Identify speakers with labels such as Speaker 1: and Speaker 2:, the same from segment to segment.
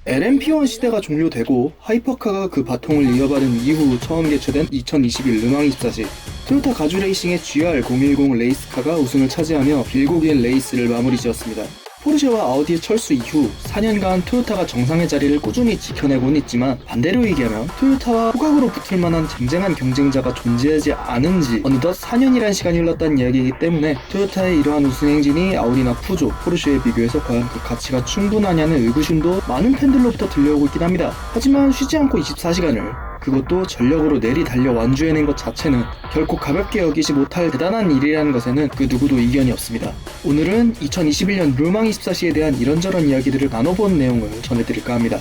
Speaker 1: LMP1 시대가 종료되고 하이퍼카가 그 바통을 이어받은 이후 처음 개최된 2021 르망24시, 토요타 가주 레이싱의 GR010 레이스카가 우승을 차지하며 길고 긴 레이스를 마무리 지었습니다. 포르쉐와 아우디의 철수 이후 4년간 토요타가 정상의 자리를 꾸준히 지켜내고는 있지만, 반대로 얘기하면 토요타와 호각으로 붙을 만한 쟁쟁한 경쟁자가 존재하지 않은 지 어느덧 4년이란 시간이 흘렀다는 이야기이기 때문에 토요타의 이러한 우승 행진이 아우디나 푸조, 포르쉐에 비교해서 과연 그 가치가 충분하냐는 의구심도 많은 팬들로부터 들려오고 있긴 합니다. 하지만 쉬지 않고 24시간을, 그것도 전력으로 내리달려 완주해낸 것 자체는 결코 가볍게 여기지 못할 대단한 일이라는 것에는 그 누구도 이견이 없습니다. 오늘은 2021년 르망24시에 대한 이런저런 이야기들을 나눠본 내용을 전해드릴까 합니다.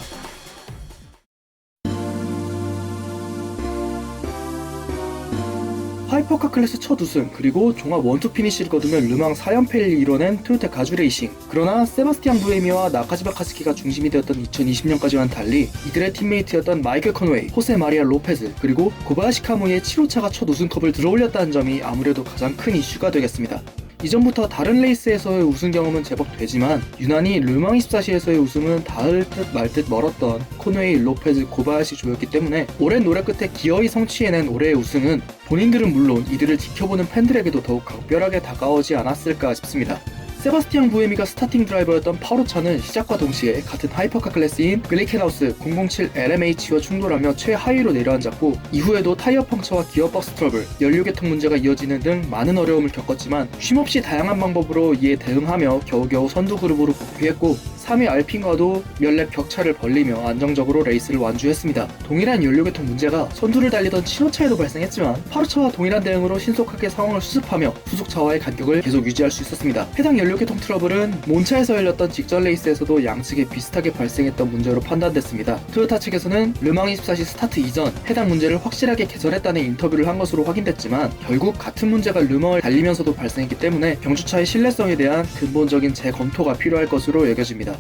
Speaker 1: 하이퍼카 클래스 첫 우승, 그리고 종합 원투 피니시를 거두며 르망 4연패를 이뤄낸 토요타 가주 레이싱. 그러나 세바스티앙 부에미와 나카지마 카즈키가 중심이 되었던 2020년까지와는 달리 이들의 팀메이트였던 마이클 컨웨이, 호세 마리아 로페즈, 그리고 고바야시 카무이의 7호차가 첫 우승컵을 들어올렸다는 점이 아무래도 가장 큰 이슈가 되겠습니다. 이전부터 다른 레이스에서의 우승 경험은 제법 되지만 유난히 르망24시에서의 우승은 닿을 듯 말 듯 멀었던 코네이, 로페즈, 고바야시 조였기 때문에 오랜 노력 끝에 기어이 성취해낸 올해의 우승은 본인들은 물론 이들을 지켜보는 팬들에게도 더욱 각별하게 다가오지 않았을까 싶습니다. 세바스티앙 부에미가 스타팅 드라이버였던 8호차는 시작과 동시에 같은 하이퍼카 클래스인 글리켄하우스 007 LMH와 충돌하며 최하위로 내려앉았고, 이후에도 타이어 펑처와 기어 박스 트러블, 연료 개통 문제가 이어지는 등 많은 어려움을 겪었지만 쉼없이 다양한 방법으로 이에 대응하며 겨우겨우 선두 그룹으로 복귀했고, 3위 알핀과도 몇 랩 격차를 벌리며 안정적으로 레이스를 완주했습니다. 동일한 연료 개통 문제가 선두를 달리던 7호차에도 발생했지만 8호차와 동일한 대응으로 신속하게 상황을 수습하며 후속차와의 간격을 계속 유지할 수 있었습니다. 해당 연료 개통 트러블은 몬차에서 열렸던 직전 레이스에서도 양측에 비슷하게 발생했던 문제로 판단됐습니다. 토요타 측에서는 르망24시 스타트 이전 해당 문제를 확실하게 개선했다는 인터뷰를 한 것으로 확인됐지만, 결국 같은 문제가 르망을 달리면서도 발생했기 때문에 경주차의 신뢰성에 대한 근본적인 재검토가 필요할 것으로 여겨집니다.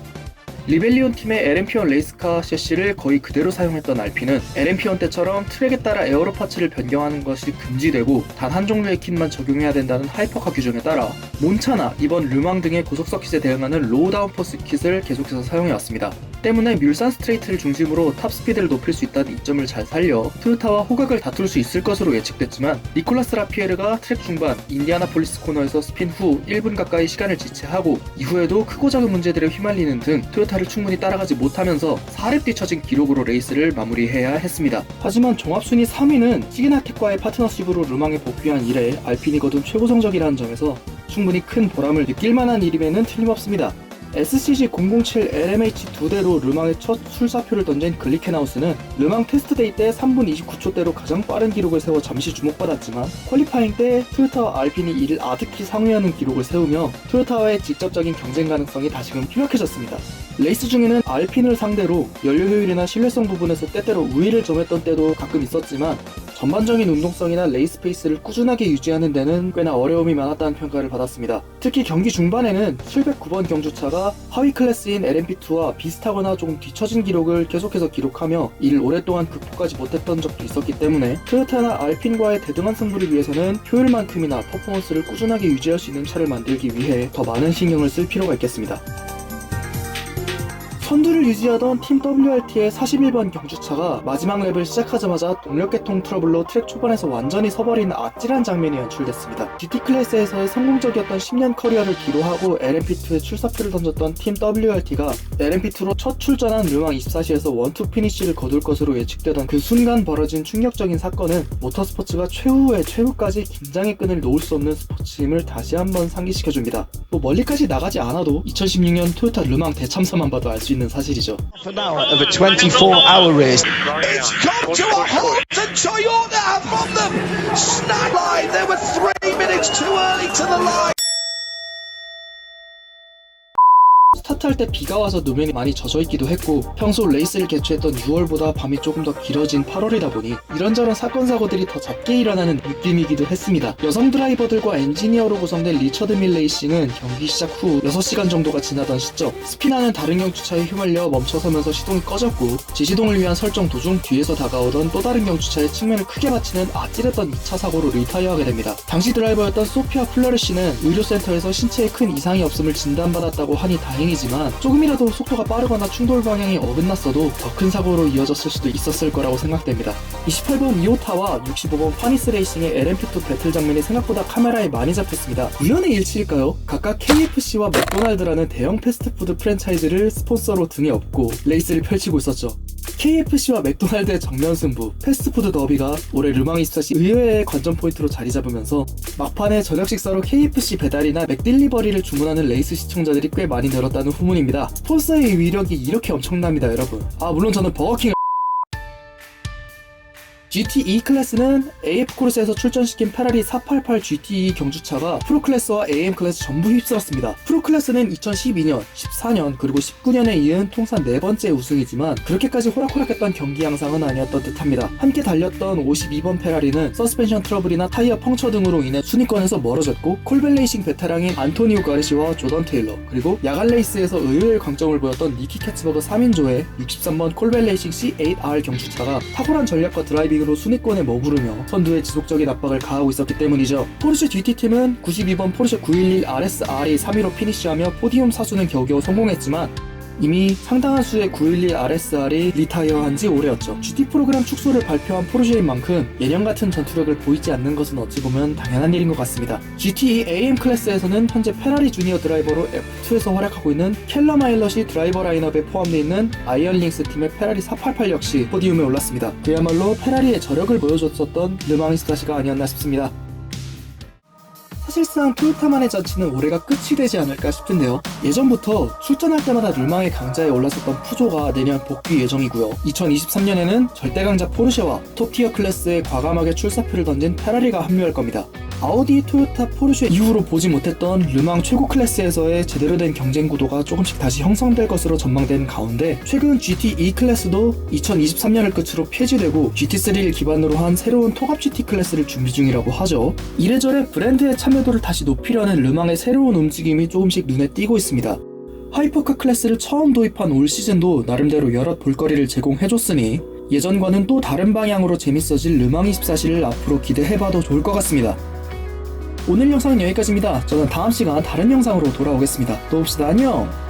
Speaker 1: 리벨리온 팀의 LMP1 레이스카 셰시를 거의 그대로 사용했던 알핀은 LMP1 때처럼 트랙에 따라 에어로 파츠를 변경하는 것이 금지되고 단 한 종류의 킷만 적용해야 된다는 하이퍼카 규정에 따라 몬차나 이번 르망 등의 고속석 킷에 대응하는 로우 다운포스 킷을 계속해서 사용해왔습니다. 때문에 뮬산 스트레이트를 중심으로 탑 스피드를 높일 수 있다는 이점을 잘 살려 토요타와 호각을 다툴 수 있을 것으로 예측됐지만, 니콜라스 라피에르가 트랙 중반 인디아나폴리스 코너에서 스핀 후 1분 가까이 시간을 지체하고 이후에도 크고 작은 문제들에 휘말리는 등 토요타를 충분히 따라가지 못하면서 4렙 뒤처진 기록으로 레이스를 마무리해야 했습니다. 하지만 종합순위 3위는 시그나텍과의 파트너십으로 르망에 복귀한 이래 알핀이 거둔 최고 성적이라는 점에서 충분히 큰 보람을 느낄 만한 일임에는 틀림없습니다. SCG007 LMH 2대로 르망의 첫 출사표를 던진 글리켄하우스는 르망 테스트데이 때 3분 29초대로 가장 빠른 기록을 세워 잠시 주목받았지만, 퀄리파잉 때 토요타와 알핀이 이를 아득히 상회하는 기록을 세우며 토요타와의 직접적인 경쟁 가능성이 다시금 피력해졌습니다. 레이스 중에는 알핀을 상대로 연료 효율이나 신뢰성 부분에서 때때로 우위를 점했던 때도 가끔 있었지만, 전반적인 운동성이나 레이스 페이스를 꾸준하게 유지하는 데는 꽤나 어려움이 많았다는 평가를 받았습니다. 특히 경기 중반에는 709번 경주차가 하위 클래스인 LMP2와 비슷하거나 조금 뒤처진 기록을 계속해서 기록하며 이를 오랫동안 극복하지 못했던 적도 있었기 때문에 토요타나 알핀과의 대등한 승부를 위해서는 효율만큼이나 퍼포먼스를 꾸준하게 유지할 수 있는 차를 만들기 위해 더 많은 신경을 쓸 필요가 있겠습니다. 선두를 유지하던 팀 WRT의 41번 경주차가 마지막 랩을 시작하자마자 동력개통 트러블로 트랙 초반에서 완전히 서버린 아찔한 장면이 연출됐습니다. GT 클래스에서의 성공적이었던 10년 커리어를 기로하고 LMP2에 출사표를 던졌던 팀 WRT가 LMP2로 첫 출전한 르망24시에서 원투 피니쉬를 거둘 것으로 예측되던 그 순간 벌어진 충격적인 사건은 모터스포츠가 최후의 최후까지 긴장의 끈을 놓을 수 없는 스포츠임을 다시 한번 상기시켜줍니다. 뭐 멀리까지 나가지 않아도 2016년 토요타 르망 대참사만 봐도 알 수 있는 사실이죠.
Speaker 2: Of a 24-hour race. It's come to a halt and Toyota have on them. Snap line. They were 3 minutes too early to the line.
Speaker 1: 스타트할 때 비가 와서 노면이 많이 젖어있기도 했고, 평소 레이스를 개최했던 6월보다 밤이 조금 더 길어진 8월이다 보니 이런저런 사건 사고들이 더 잦게 일어나는 느낌이기도 했습니다. 여성 드라이버들과 엔지니어로 구성된 리처드 밀 레이싱은 경기 시작 후 6시간 정도가 지나던 시점, 스피나는 다른 경주차에 휘말려 멈춰서면서 시동이 꺼졌고, 지시동을 위한 설정 도중 뒤에서 다가오던 또 다른 경주차에 측면을 크게 받치는 아찔했던 2차 사고로 리타이어하게 됩니다. 당시 드라이버였던 소피아 플러르 씨는 의료센터에서 신체에 큰 이상이 없음을 진단받았다고 하니 다행이지만 이야기지만 조금이라도 속도가 빠르거나 충돌 방향이 어긋났어도 더 큰 사고로 이어졌을 수도 있었을 거라고 생각됩니다. 28번 이오타와 65번 파니스 레이싱의 LMP2 배틀 장면이 생각보다 카메라에 많이 잡혔습니다. 우연의 일치일까요? 각각 KFC와 맥도날드라는 대형 패스트푸드 프랜차이즈를 스폰서로 등에 업고 레이스를 펼치고 있었죠. KFC와 맥도날드의 정면 승부, 패스트푸드 더비가 올해 르망24시 의외의 관전 포인트로 자리 잡으면서 막판에 저녁 식사로 KFC 배달이나 맥딜리버리를 주문하는 레이스 시청자들이 꽤 많이 늘었다는 후문입니다. 스폰서의 위력이 이렇게 엄청납니다, 여러분. 물론 저는 버거킹을 GT2 클래스는 AF 코르스에서 출전시킨 페라리 488 GT2 경주차가 프로 클래스와 AM 클래스 전부 휩쓸었습니다. 프로 클래스는 2012년, 14년, 그리고 19년에 이은 통산 4번째 우승이지만 그렇게까지 호락호락했던 경기 양상은 아니었던 듯합니다. 함께 달렸던 52번 페라리는 서스펜션 트러블이나 타이어 펑처 등으로 인해 순위권에서 멀어졌고, 콜벨 레이싱 베테랑인 안토니오 가르시와 조던 테일러, 그리고 야간 레이스에서 의외의 강점을 보였던 니키 캐츠버그 3인조의 63번 콜벨 레이싱 C8R 경주차가 탁월한 전략과 드라이빙 으로 순위권에 머무르며 선두에 지속적인 압박을 가하고 있었기 때문이죠. 포르쉐 GT팀은 92번 포르쉐 911 RSR이 3위로 피니시하며 포디움 사수는 겨우겨우 성공했지만 이미 상당한 수의 911 RSR이 리타이어한 지 오래였죠. GT 프로그램 축소를 발표한 포르쉐인 만큼 예년 같은 전투력을 보이지 않는 것은 어찌 보면 당연한 일인 것 같습니다. GT AM 클래스에서는 현재 페라리 주니어 드라이버로 F2에서 활약하고 있는 켈러 마일럿이 드라이버 라인업에 포함되어 있는 아이언링스 팀의 페라리 488 역시 포디움에 올랐습니다. 그야말로 페라리의 저력을 보여줬었던 르망24시가 아니었나 싶습니다. 사실상 토요타만의 잔치는 올해가 끝이 되지 않을까 싶은데요. 예전부터 출전할 때마다 르망의 강자에 올랐었던 푸조가 내년 복귀 예정이고요. 2023년에는 절대 강자 포르쉐와 톱티어 클래스에 과감하게 출사표를 던진 페라리가 합류할 겁니다. 아우디, 토요타, 포르쉐 이후로 보지 못했던 르망 최고 클래스에서의 제대로 된 경쟁 구도가 조금씩 다시 형성될 것으로 전망되는 가운데, 최근 GT2 클래스도 2023년을 끝으로 폐지되고 GT3를 기반으로 한 새로운 톱업 GT 클래스를 준비 중이라고 하죠. 이래저래 브랜드의 참여도를 다시 높이려는 르망의 새로운 움직임이 조금씩 눈에 띄고 있습니다. 하이퍼카 클래스를 처음 도입한 올 시즌도 나름대로 여러 볼거리를 제공해줬으니 예전과는 또 다른 방향으로 재밌어질 르망24시를 앞으로 기대해봐도 좋을 것 같습니다. 오늘 영상은 여기까지입니다. 저는 다음 시간 다른 영상으로 돌아오겠습니다. 또 봅시다. 안녕!